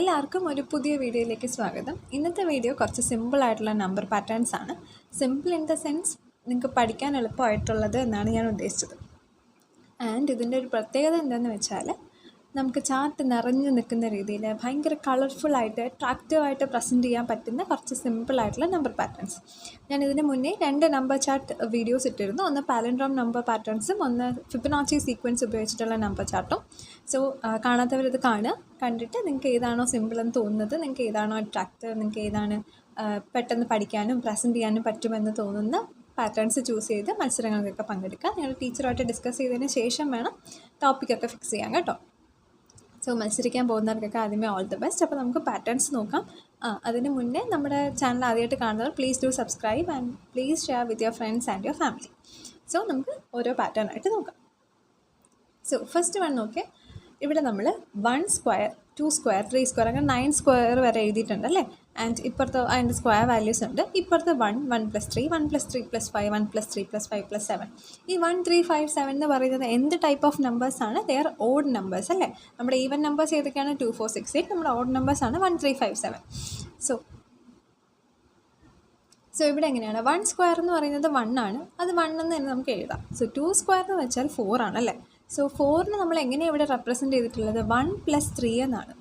എല്ലാവർക്കും ഒരു പുതിയ വീഡിയോയിലേക്ക് സ്വാഗതം. ഇന്നത്തെ വീഡിയോ കുറച്ച് സിമ്പിളായിട്ടുള്ള നമ്പർ പാറ്റേൺസ് ആണ്. സിമ്പിൾ ഇൻ ദ സെൻസ് നിങ്ങൾക്ക് പഠിക്കാൻ എളുപ്പമായിട്ടുള്ളത് എന്നാണ് ഞാൻ ഉദ്ദേശിച്ചത്. ആൻഡ് ഇതിൻ്റെ ഒരു പ്രത്യേകത എന്താണെന്ന് വെച്ചാൽ നമുക്ക് ചാർട്ട് നിറഞ്ഞു നിൽക്കുന്ന രീതിയിൽ ഭയങ്കര കളർഫുള്ളായിട്ട് അട്രാക്റ്റീവായിട്ട് പ്രസൻറ്റ് ചെയ്യാൻ പറ്റുന്ന കുറച്ച് സിമ്പിളായിട്ടുള്ള നമ്പർ പാറ്റേൺസ്. ഞാൻ ഇതിന് മുന്നേ 2 നമ്പർ ചാർട്ട് വീഡിയോസ് ഇട്ടിരുന്നു. ഒന്ന് പാലൻഡ്രോം നമ്പർ പാറ്റേൺസും ഒന്ന് ഫിബൊനാച്ചി സീക്വൻസ് ഉപയോഗിച്ചിട്ടുള്ള നമ്പർ ചാർട്ടും. സോ കാണാത്തവരിത് കണ്ടിട്ട് നിങ്ങൾക്ക് ഏതാണോ സിമ്പിൾ എന്ന് തോന്നുന്നത്, നിങ്ങൾക്ക് ഏതാണോ അട്രാക്റ്റീവ്, നിങ്ങൾക്ക് ഏതാണ് പെട്ടെന്ന് പഠിക്കാനും പ്രസൻറ്റ് ചെയ്യാനും പറ്റുമെന്ന് തോന്നുന്ന പാറ്റേൺസ് ചൂസ് ചെയ്ത് മത്സരങ്ങൾക്കൊക്കെ പങ്കെടുക്കുക. നിങ്ങൾ ടീച്ചറുമായിട്ട് ഡിസ്കസ് ചെയ്തതിന് ശേഷം വേണം ടോപ്പിക്കൊക്കെ ഫിക്സ് ചെയ്യാൻ കേട്ടോ. സോ മത്സരിക്കാൻ പോകുന്നവർക്കൊക്കെ ആദ്യമേ ഓൾ ദി ബെസ്റ്റ്. അപ്പോൾ നമുക്ക് പാറ്റേൺസ് നോക്കാം. അതിന് മുന്നേ നമ്മുടെ ചാനൽ ആദ്യമായിട്ട് കാണുന്നവർ please do subscribe and please share with your friends and your family. So നമുക്ക് ഓരോ പാറ്റേൺ ആയിട്ട് നോക്കാം. സോ ഫസ്റ്റ് വൺ നോക്കിയേ, ഇവിടെ നമ്മൾ 1 സ്ക്വയർ 2 സ്ക്വയർ 3 സ്ക്വയർ അങ്ങനെ 9 സ്ക്വയർ വരെ എഴുതിയിട്ടുണ്ട് അല്ലേ. ആൻഡ് ഇപ്പുറത്ത് അതിൻ്റെ സ്ക്വയർ വാല്യൂസ് ഉണ്ട്. ഇപ്പുറത്ത് 1 1 + 3 1 + 3 + 5 1 + 3 + 5 + 7. ഈ 1 3 5 7 എന്ന് പറയുന്നത് എന്ത് ടൈപ്പ് ഓഫ് നമ്പേഴ്സാണ്? ദേ ആർ ഓഡ് നമ്പേഴ്സ് അല്ലേ. നമ്മുടെ ഈവൻ നമ്പേഴ്സ് ഏതൊക്കെയാണ്? 2 4 6 8. നമ്മുടെ ഓഡ് നമ്പേഴ്സാണ് 1 3 5 7. സോ ഇവിടെ എങ്ങനെയാണ്? 1 സ്ക്വയർ എന്ന് പറയുന്നത് 1 ആണ്. അത് 1 എന്ന് തന്നെ നമുക്ക് എഴുതാം. സോ 2 സ്ക്വയർ എന്ന് വെച്ചാൽ 4 ആണ് അല്ലേ. സോ 4ന് നമ്മൾ എങ്ങനെയാണ് ഇവിടെ റെപ്രസെൻറ്റ് ചെയ്തിട്ടുള്ളത്? 1 + 3 എന്നാണ്.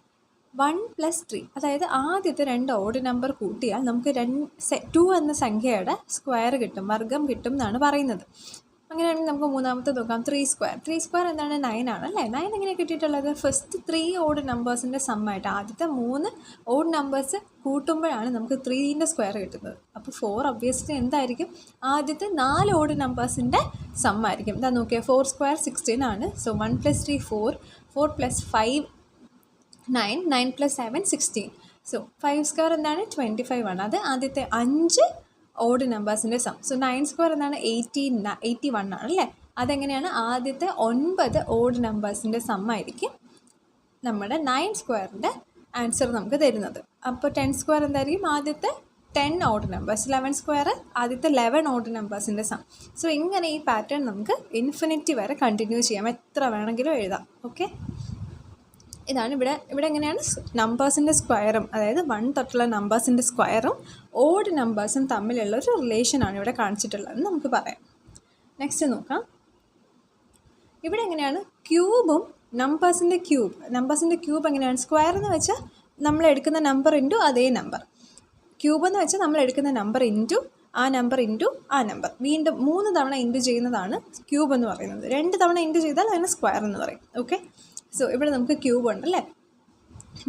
1 + 3 അതായത് ആദ്യത്തെ 2 ഓഡ് നമ്പർ കൂട്ടിയാൽ നമുക്ക് 2 എന്ന സംഖ്യയുടെ സ്ക്വയർ കിട്ടും, വർഗ്ഗം കിട്ടും എന്നാണ് പറയുന്നത്. അങ്ങനെയാണെങ്കിൽ നമുക്ക് മൂന്നാമത്തെ നോക്കാം. 3 സ്ക്വയർ. 3 സ്ക്വയർ എന്താണ്? 9 ആണ് അല്ലേ. 9 എങ്ങനെയാണ് കിട്ടിയിട്ടുള്ളത്? ഫസ്റ്റ് 3 ഓഡ് നമ്പേഴ്സിൻ്റെ സമ്മായിട്ട് ആദ്യത്തെ 3 ഓഡ് നമ്പേഴ്സ് കൂട്ടുമ്പോഴാണ് നമുക്ക് 3ൻ്റെ സ്ക്വയർ കിട്ടുന്നത്. അപ്പോൾ 4 ഒബ്വിയസ്ലി എന്തായിരിക്കും? ആദ്യത്തെ 4 ഓഡ് നമ്പേഴ്സിൻ്റെ സമ്മായിരിക്കും. ഇതാ നോക്കിയാൽ 4 സ്ക്വയർ 16 ആണ്. സോ 1 + 3 4 4 + 5 9 9 + 7 16. സോ 5 സ്ക്വയർ എന്താണ്? 25 ആണ്. അത് ആദ്യത്തെ 5 ഓഡ് നമ്പേഴ്സിൻ്റെ സം. സോ 9 സ്ക്വയർ എന്താണ്? 81 ആണ് അല്ലേ. അതെങ്ങനെയാണ്? ആദ്യത്തെ 9 ഓഡ് നമ്പേഴ്സിൻ്റെ സമ്മായിരിക്കും നമ്മുടെ 9 സ്ക്വയറിൻ്റെ ആൻസർ നമുക്ക് തരുന്നത്. അപ്പോൾ 10 സ്ക്വയർ എന്തായിരിക്കും? ആദ്യത്തെ 10 ഓഡ് നമ്പേഴ്സ്. 11 സ്ക്വയർ ആദ്യത്തെ 11 ഓഡ് നമ്പേഴ്സിൻ്റെ സം. സോ ഇങ്ങനെ ഈ പാറ്റേൺ നമുക്ക് ഇൻഫിനിറ്റി വരെ കണ്ടിന്യൂ ചെയ്യാം, എത്ര വേണമെങ്കിലും എഴുതാം. ഓക്കെ, ഇതാണ് ഇവിടെ എങ്ങനെയാണ് നമ്പേഴ്സിൻ്റെ സ്ക്വയറും, അതായത് 1 തൊട്ടുള്ള നമ്പേഴ്സിൻ്റെ സ്ക്വയറും ഓഡ് നമ്പേഴ്സും തമ്മിലുള്ള ഒരു റിലേഷനാണ് ഇവിടെ കാണിച്ചിട്ടുള്ളതെന്ന് നമുക്ക് പറയാം. നെക്സ്റ്റ് നോക്കാം. ഇവിടെ എങ്ങനെയാണ്? ക്യൂബും നമ്പേഴ്സിൻ്റെ ക്യൂബ് എങ്ങനെയാണ്? സ്ക്വയർ എന്ന് വെച്ചാൽ നമ്മൾ എടുക്കുന്ന നമ്പർ ഇൻറ്റു അതേ നമ്പർ. ക്യൂബ് എന്ന് വെച്ചാൽ നമ്മൾ എടുക്കുന്ന നമ്പർ ഇൻറ്റു ആ നമ്പർ ഇൻറ്റു ആ നമ്പർ. വീണ്ടും 3 തവണ ഇൻറ്റു ചെയ്യുന്നതാണ് ക്യൂബ് എന്ന് പറയുന്നത്. 2 തവണ ഇൻറ്റു ചെയ്താൽ അതിന് സ്ക്വയർ എന്ന് പറയും. ഓക്കെ, സോ ഇവിടെ നമുക്ക് ക്യൂബ് ഉണ്ട് അല്ലേ.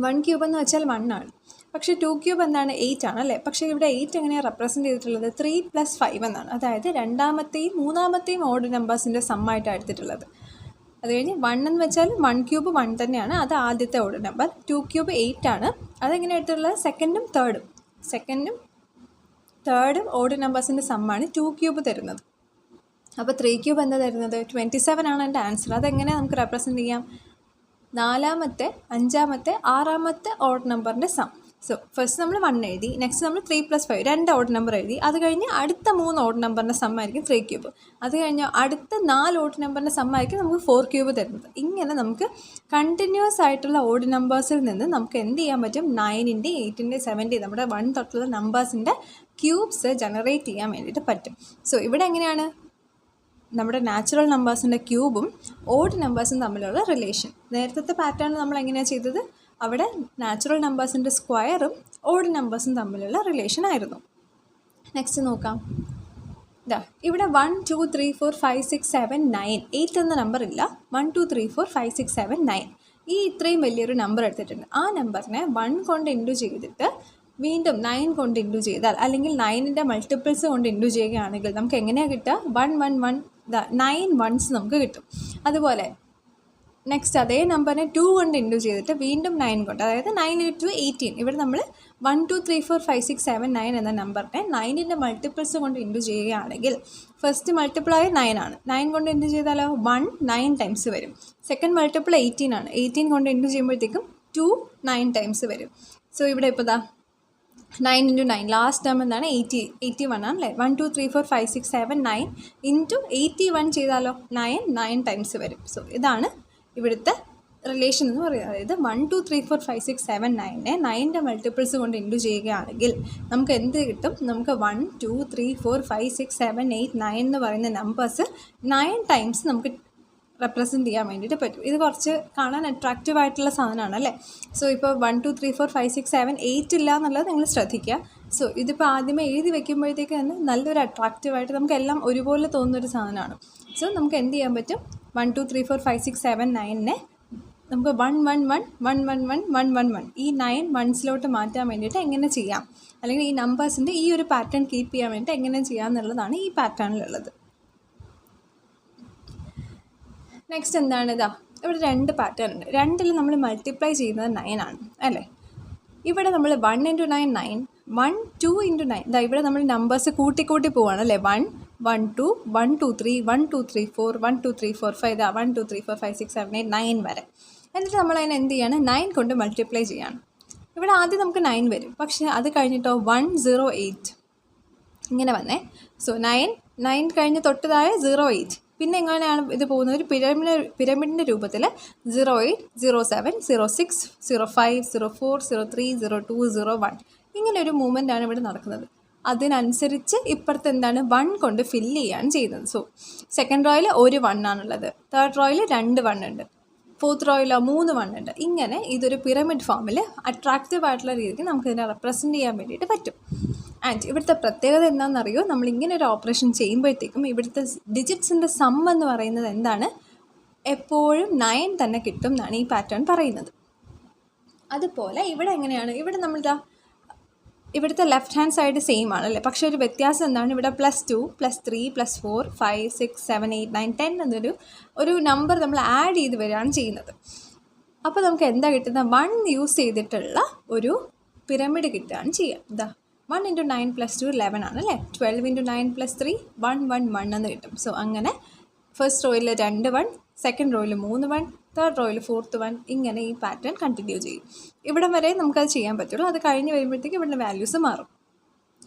1 ക്യൂബ് എന്ന് വെച്ചാൽ 1 ആണ്. പക്ഷേ 2 ക്യൂബ് എന്താണ്? 8 ആണ് അല്ലേ. പക്ഷേ ഇവിടെ 8 എങ്ങനെയാണ് റെപ്രസെൻറ്റ് ചെയ്തിട്ടുള്ളത്? 3 + 5 എന്നാണ്. അതായത് രണ്ടാമത്തെയും മൂന്നാമത്തെയും ഓഡ് നമ്പേഴ്സിൻ്റെ സമ്മായിട്ടാണ് എടുത്തിട്ടുള്ളത്. അത് കഴിഞ്ഞ് 1 എന്ന് വെച്ചാൽ 1 ക്യൂബ് 1 തന്നെയാണ്, അത് ആദ്യത്തെ ഓഡ് നമ്പർ. 2 ക്യൂബ് 8 ആണ്. അതെങ്ങനെ എടുത്തിട്ടുള്ളത്? സെക്കൻഡും തേർഡും ഓഡ് നമ്പേഴ്സിൻ്റെ സമ്മാണ് 2 ക്യൂബ് തരുന്നത്. അപ്പോൾ 3 ക്യൂബ് എന്താ തരുന്നത്? 27 ആണ് എൻ്റെ ആൻസർ. അതെങ്ങനെ നമുക്ക് റെപ്രസെൻറ്റ് ചെയ്യാം? 4ാമത്തെ 5ാമത്തെ 6ാമത്തെ ഓഡ് നമ്പറിൻ്റെ സം. സോ ഫസ്റ്റ് നമ്മൾ 1 എഴുതി, നെക്സ്റ്റ് നമ്മൾ 3 + 5 2 ഓഡ് നമ്പർ എഴുതി. അത് കഴിഞ്ഞ് അടുത്ത 3 ഓഡ് നമ്പറിൻ്റെ സമ്മായിരിക്കും 3 ക്യൂബ്. അത് കഴിഞ്ഞ് അടുത്ത 4 ഓഡ് നമ്പറിൻ്റെ സമ്മായിരിക്കും നമുക്ക് 4 ക്യൂബ് തരുന്നത്. ഇങ്ങനെ നമുക്ക് കണ്ടിന്യൂസ് ആയിട്ടുള്ള ഓഡ് നമ്പേഴ്സിൽ നിന്ന് നമുക്ക് എന്ത് ചെയ്യാൻ പറ്റും? 9ൻ്റെ 8ൻ്റെ 7ൻ്റെ നമ്മുടെ 1 തൊട്ടുള്ള നമ്പേഴ്സിൻ്റെ ക്യൂബ്സ് ജനറേറ്റ് ചെയ്യാൻ വേണ്ടിയിട്ട് പറ്റും. സോ ഇവിടെ എങ്ങനെയാണ് നമ്മുടെ നാച്ചുറൽ നമ്പേഴ്സിൻ്റെ ക്യൂബും ഓഡ് നമ്പേഴ്സും തമ്മിലുള്ള റിലേഷൻ? നേരത്തെ പാറ്റേൺ നമ്മൾ എങ്ങനെയാണ് ചെയ്തത്? അവിടെ നാച്ചുറൽ നമ്പേഴ്സിൻ്റെ സ്ക്വയറും ഓഡ് നമ്പേഴ്സും തമ്മിലുള്ള റിലേഷൻ ആയിരുന്നു. നെക്സ്റ്റ് നോക്കാം. ഇവിടെ 1 2 3 4 5 6 7 9 8 എന്ന നമ്പർ ഇല്ല. 1 2 3 4 5 6 7 9 ഈ ഇത്രയും വലിയൊരു നമ്പർ എടുത്തിട്ടുണ്ട്. ആ നമ്പറിനെ 1 കൊണ്ട് ഇൻറ്റു ചെയ്തിട്ട് വീണ്ടും 9 കൊണ്ട് ഇൻറ്റു ചെയ്താൽ, അല്ലെങ്കിൽ 9ൻ്റെ മൾട്ടിപ്പിൾസ് കൊണ്ട് ഇൻറ്റു ചെയ്യുകയാണെങ്കിൽ നമുക്ക് എങ്ങനെയാണ് കിട്ടുക? 1 1 1 9 വൺസ് നമുക്ക് കിട്ടും. അതുപോലെ നെക്സ്റ്റ് അതേ നമ്പറിനെ 2 കൊണ്ട് ഇൻറ്റു ചെയ്തിട്ട് വീണ്ടും 9 കൊണ്ട്, അതായത് 9 × 18. ഇവിടെ നമ്മൾ 1 2 3 4 5 6 7 9 എന്ന നമ്പറിനെ 9ൻ്റെ മൾട്ടിപ്പിൾസ് കൊണ്ട് ഇൻറ്റു ചെയ്യുകയാണെങ്കിൽ ഫസ്റ്റ് മൾട്ടിപ്പിളായ 9 ആണ്. 9 കൊണ്ട് ഇൻറ്റു ചെയ്താലോ 1 9 ടൈംസ് വരും. സെക്കൻഡ് മൾട്ടിപ്പിൾ 18 ആണ്. 18 കൊണ്ട് ഇൻറ്റു ചെയ്യുമ്പോഴത്തേക്കും 2 9 ടൈംസ് വരും. സോ ഇവിടെ ഇപ്പോൾ 9 × 9 ലാസ്റ്റ് ടേം എന്താണ്? 81 ആണല്ലേ. 1 2 3 4 5 6 7 9 × 81 ചെയ്താലോ 9 9 ടൈംസ് വരും. സോ ഇതാണ് ഇവിടുത്തെ റിലേഷൻ എന്ന് പറയുന്നത്. അതായത് 1 2 3 4 5 6 7 9 9ൻ്റെ മൾട്ടിപ്പിൾസ് കൊണ്ട് ഇൻറ്റു ചെയ്യുകയാണെങ്കിൽ നമുക്ക് എന്ത് കിട്ടും? നമുക്ക് 1 2 3 4 5 6 7 8 9 എന്ന് പറയുന്ന നമ്പേഴ്സ് 9 ടൈംസ് നമുക്ക് റെപ്രസെൻറ്റ് ചെയ്യാൻ വേണ്ടിയിട്ട് പറ്റും. ഇത് കുറച്ച് കാണാൻ അട്രാക്റ്റീവ് ആയിട്ടുള്ള സാധനമാണ് അല്ലേ. സോ ഇപ്പോൾ 1 2 3 4 5 6 7 8 ഇല്ല എന്നുള്ളത് നിങ്ങൾ ശ്രദ്ധിക്കുക. സോ ഇതിപ്പോൾ ആദ്യമേ എഴുതി വെക്കുമ്പോഴത്തേക്ക് തന്നെ നല്ലൊരു അട്രാക്റ്റീവായിട്ട് നമുക്കെല്ലാം ഒരുപോലെ തോന്നുന്നൊരു സാധനമാണ്. സോ നമുക്ക് എന്ത് ചെയ്യാൻ പറ്റും? 1 2 3 4 5 6 7 9 നമുക്ക് 1 1 1 1 1 1 1 1 1 ഈ 9 വൺസിലോട്ട് മാറ്റാൻ വേണ്ടിയിട്ട് എങ്ങനെ ചെയ്യാം, അല്ലെങ്കിൽ ഈ നമ്പേഴ്സിൻ്റെ ഈ ഒരു പാറ്റേൺ കീപ്പ് ചെയ്യാൻ വേണ്ടിയിട്ട് എങ്ങനെ ചെയ്യാം എന്നുള്ളതാണ് ഈ പാറ്റേണിലുള്ളത്. നെക്സ്റ്റ് എന്താണ്? ഇതാ ഇവിടെ 2 പാറ്റേൺ ഉണ്ട്. 2ൽ നമ്മൾ മൾട്ടിപ്ലൈ ചെയ്യുന്നത് 9 ആണ് അല്ലേ. ഇവിടെ നമ്മൾ 1 × 9 9, 1 2 × 9. ഇതാ ഇവിടെ നമ്മൾ നമ്പേഴ്സ് കൂട്ടി പോവുകയാണ് അല്ലേ. 1 1 2 1 2 3 1 2 3 4 1 2 3 4 5 ഇതാ 1 2 3 4 5 6 7 8 9 വരെ. എന്നിട്ട് നമ്മൾ അതിനെ എന്ത് ചെയ്യാണ്? 9 കൊണ്ട് മൾട്ടിപ്ലൈ ചെയ്യാണ്. ഇവിടെ ആദ്യം നമുക്ക് 9 വരും, പക്ഷേ അത് കഴിഞ്ഞിട്ടോ 1 0 8 ഇങ്ങനെ വന്നേ. സോ 9 കഴിഞ്ഞ് തൊട്ടതായ 0 8. പിന്നെ എങ്ങനെയാണ് ഇത് പോകുന്നത്? ഒരു പിരമിഡിൻ്റെ രൂപത്തിൽ 0 8 0 7 0 6 0 5 0 4 0 3 0 2 0 1 ഇങ്ങനെ ഒരു മൂവ്മെൻ്റാണ് ഇവിടെ നടക്കുന്നത്. അതിനനുസരിച്ച് ഇപ്പുറത്ത് എന്താണ്? 1 കൊണ്ട് ഫില്ല് ചെയ്യാണ് ചെയ്യുന്നത്. സോ സെക്കൻഡ് റോയിൽ ഒരു 1 ആണുള്ളത്, തേർഡ് റോയിൽ 2 1 ഉണ്ട്, ഫോർത്ത് റോയിലോ 3 1 ഉണ്ട്. ഇങ്ങനെ ഇതൊരു പിരമിഡ് ഫോമിൽ അട്രാക്റ്റീവ് ആയിട്ടുള്ള രീതിക്ക് നമുക്ക് ഇതിനെ റെപ്രസെൻറ്റ് ചെയ്യാൻ വേണ്ടിയിട്ട് പറ്റും. ആൻഡ് ഇവിടുത്തെ പ്രത്യേകത എന്താണെന്നറിയോ? നമ്മളിങ്ങനെ ഒരു ഓപ്പറേഷൻ ചെയ്യുമ്പോഴത്തേക്കും ഇവിടുത്തെ ഡിജിറ്റ്സിൻ്റെ സം എന്ന് പറയുന്നത് എന്താണ്? എപ്പോഴും 9 തന്നെ കിട്ടും എന്നാണ് ഈ പാറ്റേൺ പറയുന്നത്. അതുപോലെ ഇവിടെ എങ്ങനെയാണ്? ഇവിടെ നമ്മളിതാ ഇവിടുത്തെ ലെഫ്റ്റ് ഹാൻഡ് സൈഡ് സെയിം ആണ് അല്ലേ. പക്ഷേ ഒരു വ്യത്യാസം എന്താണ്? ഇവിടെ +2 +3 +4 5 6 7 8 9 10 എന്നൊരു നമ്പർ നമ്മൾ ആഡ് ചെയ്ത് വരികയാണ് ചെയ്യുന്നത്. അപ്പോൾ നമുക്ക് എന്താ കിട്ടുന്നത്? 1 യൂസ് ചെയ്തിട്ടുള്ള ഒരു പിരമിഡ് കിട്ടുകയാണ് ചെയ്യുക. ഇതാ 1 × 9 + 2 11 ആണ് അല്ലേ. 12 × 9 + 3 1 1 1 എന്ന് കിട്ടും. സോ അങ്ങനെ ഫസ്റ്റ് റോയിൽ 2 1, സെക്കൻഡ് റോയിൽ 3 1, തേർഡ് റോയിൽ 4th 1 ഇങ്ങനെ ഈ പാറ്റേൺ കണ്ടിന്യൂ ചെയ്യും. ഇവിടെ വരെ നമുക്കത് ചെയ്യാൻ പറ്റുള്ളൂ. അത് കഴിഞ്ഞ് വരുമ്പോഴത്തേക്ക് ഇവിടെ വാല്യൂസ് മാറും.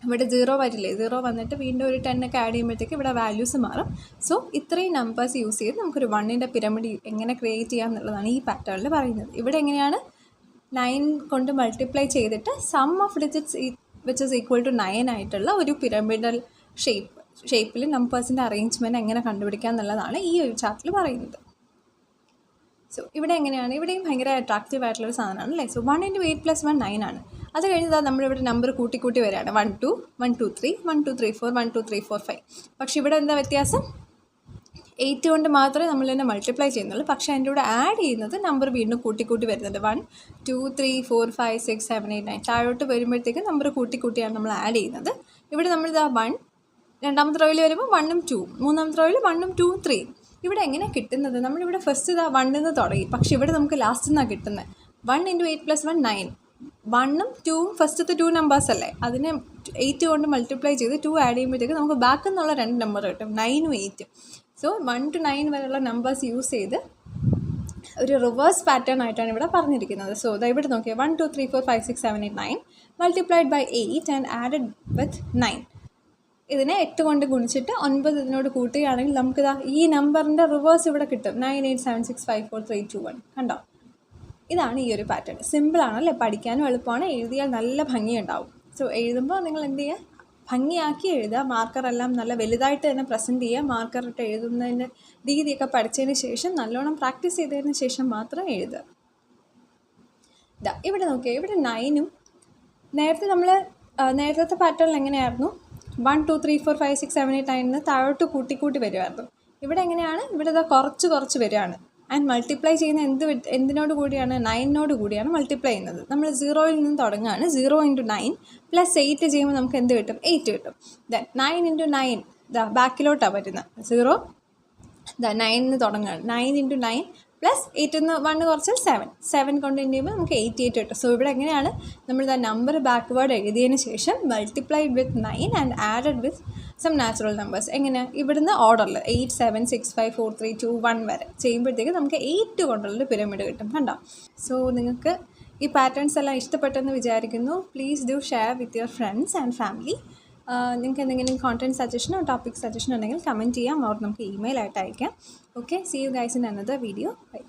ഇവിടെ 0 വരില്ലേ, 0 വന്നിട്ട് വീണ്ടും ഒരു 10 ഒക്കെ ആഡ് ചെയ്യുമ്പോഴത്തേക്ക് ഇവിടെ വാല്യൂസ് മാറും. സോ ഇത്രയും നമ്പേഴ്സ് യൂസ് ചെയ്ത് നമുക്കൊരു 1ൻ്റെ പിരമിഡ് എങ്ങനെ ക്രിയേറ്റ് ചെയ്യാം എന്നുള്ളതാണ് ഈ പാറ്റേണിൽ പറയുന്നത്. ഇവിടെ എങ്ങനെയാണ്? 9 കൊണ്ട് മൾട്ടിപ്ലൈ ചെയ്തിട്ട് sum of digits which is equal to 9 ആയിട്ടുള്ള ഒരു പിരമിഡൽ ഷേപ്പിൽ നമ്പേഴ്സിൻ്റെ അറേഞ്ച്മെൻറ്റ് എങ്ങനെ കണ്ടുപിടിക്കുക എന്നുള്ളതാണ് ഈ ഒരു ചാപ്റ്ററിൽ പറയുന്നത്. സോ ഇവിടെ എങ്ങനെയാണ്? ഇവിടെയും ഭയങ്കര അട്രാക്റ്റീവ് ആയിട്ടുള്ളൊരു സാധനമാണ് അല്ലേ. സോ 1 × 8 + 1 9 ആണ്. അത് കഴിഞ്ഞാൽ നമ്മളിവിടെ നമ്പർ കൂട്ടി വരികയാണ്. 1 2 1 2 3 1 2 3 4 1 2 3 4 5. പക്ഷേ ഇവിടെ എന്താ വ്യത്യാസം? 8 കൊണ്ട് മാത്രമേ നമ്മൾ തന്നെ മൾട്ടിപ്ലൈ ചെയ്യുന്നുള്ളൂ. പക്ഷേ അതിൻ്റെ കൂടെ ആഡ് ചെയ്യുന്നത് നമ്പർ വീണ്ടും കൂട്ടി വരുന്നുണ്ട്. 1 2 3 4 5 6 7 8 9 താഴോട്ട് വരുമ്പോഴത്തേക്ക് നമ്പർ കൂട്ടിയാണ് നമ്മൾ ആഡ് ചെയ്യുന്നത്. ഇവിടെ നമ്മളിതാ 1 രണ്ടാമത്തെ റോയിൽ വരുമ്പോൾ 1 ഉം 2, മൂന്നാമത്തെ റോയിൽ 1 ഉം 2 3. ഇവിടെ എങ്ങനെയാണ് കിട്ടുന്നത്? നമ്മളിവിടെ ഫസ്റ്റ് ഇതാ 1 നിന്ന് തുടങ്ങി, പക്ഷേ ഇവിടെ നമുക്ക് ലാസ്റ്റ് നിന്നാണ് കിട്ടുന്നത്. 1 × 8 + 1 9. 1 ഉം 2 ഉം ഫസ്റ്റത്തെ 2 നമ്പേഴ്സ് അല്ലേ. അതിനെ 8 കൊണ്ട് മൾട്ടിപ്ലൈ ചെയ്ത് 2 ആഡ് ചെയ്യുമ്പോഴത്തേക്ക് നമുക്ക് ബാക്ക് എന്നുള്ള 2 നമ്പർ കിട്ടും, 9 ഉം 8. സോ 1 to 9 വരെയുള്ള നമ്പേഴ്സ് യൂസ് ചെയ്ത് ഒരു റിവേഴ്സ് പാറ്റേൺ ആയിട്ടാണ് ഇവിടെ പറഞ്ഞിരിക്കുന്നത്. സോ ഇവിടെ നോക്കിയാൽ 1 2 3 4 5 6 7 8 9 multiplied by 8 and added with 9. ഇതിനെ 8 കൊണ്ട് ഗുണിച്ചിട്ട് 9 ഇതിനോട് കൂട്ടുകയാണെങ്കിൽ നമുക്കിതാ ഈ നമ്പറിൻ്റെ റിവേഴ്സ് ഇവിടെ കിട്ടും. 9 8 7 6 5 4 3 2 1. കണ്ടോ? ഇതാണ് ഈ ഒരു പാറ്റേൺ. സിമ്പിളാണല്ലേ, പഠിക്കാനും എളുപ്പമാണ്, എഴുതിയാൽ നല്ല ഭംഗിയുണ്ടാവും. സോ എഴുതുമ്പോൾ നിങ്ങൾ എന്ത് ചെയ്യുക? ഭംഗിയാക്കി എഴുതുക. മാർക്കറെല്ലാം നല്ല വലുതായിട്ട് തന്നെ പ്രസൻറ്റ് ചെയ്യുക. മാർക്കറിട്ട് എഴുതുന്നതിൻ്റെ രീതിയൊക്കെ പഠിച്ചതിന് ശേഷം നല്ലോണം പ്രാക്ടീസ് ചെയ്തതിന് ശേഷം മാത്രം എഴുതുക. ഇതാ ഇവിടെ നോക്കിയാൽ ഇവിടെ 9 ഉം നേരത്തെ നമ്മൾ നേരത്തെ പാറ്റേണിൽ എങ്ങനെയായിരുന്നു? 1 2 3 4 5 6 7 8 9 താഴോട്ട് കൂട്ടി വരുമായിരുന്നു. ഇവിടെ എങ്ങനെയാണ്? ഇവിടെ ഇതാ കുറച്ച് വരികയാണ്. ആൻഡ് മൾട്ടിപ്ലൈ ചെയ്യുന്ന എന്തിനോട് കൂടിയാണ്? 9 കൂടിയാണ് മൾട്ടിപ്ലൈ ചെയ്യുന്നത്. നമ്മൾ 0യിൽ നിന്ന് തുടങ്ങുകയാണ്. 0 × 9 + 8 ചെയ്യുമ്പോൾ നമുക്ക് എന്ത് കിട്ടും? 8 കിട്ടും. ദെൻ 9 × 9 ഇതാ ബാക്കിലോട്ടാണ് വരുന്നത്. 0 ഇതാ 9 തുടങ്ങുകയാണ്. 9 × 9 + 8 1 കുറച്ചാൽ 7 കൊണ്ട് ചെയ്യുമ്പോൾ നമുക്ക് 88 കിട്ടും. സോ ഇവിടെ എങ്ങനെയാണ്? നമ്മൾ നമ്പർ ബാക്ക്വേർഡ് എഴുതിയതിന് ശേഷം multiplied with 9 and added with sum natural numbers. എങ്ങനെ? ഇവിടുന്ന് ഓർഡറിൽ 8 7 6 5 4 3 2 1 വരെ ചെയ്യുമ്പോഴത്തേക്ക് നമുക്ക് 8 കൊണ്ടുള്ളൊരു പിരമിഡ് കിട്ടും. കണ്ടോ? സോ നിങ്ങൾക്ക് ഈ പാറ്റേൺസ് എല്ലാം ഇഷ്ടപ്പെട്ടെന്ന് വിചാരിക്കുന്നു. Please do share with your friends and family. നിങ്ങൾക്ക് എന്തെങ്കിലും കോണ്ടന്റ് സജഷനോ ടോപ്പിക് സജഷനോ ഉണ്ടെങ്കിൽ കമൻറ്റ് ചെയ്യാം, അവർ നമുക്ക് ഇമെയിൽ ആയിട്ട് അയക്കാം. Okay, see you guys in another video. By.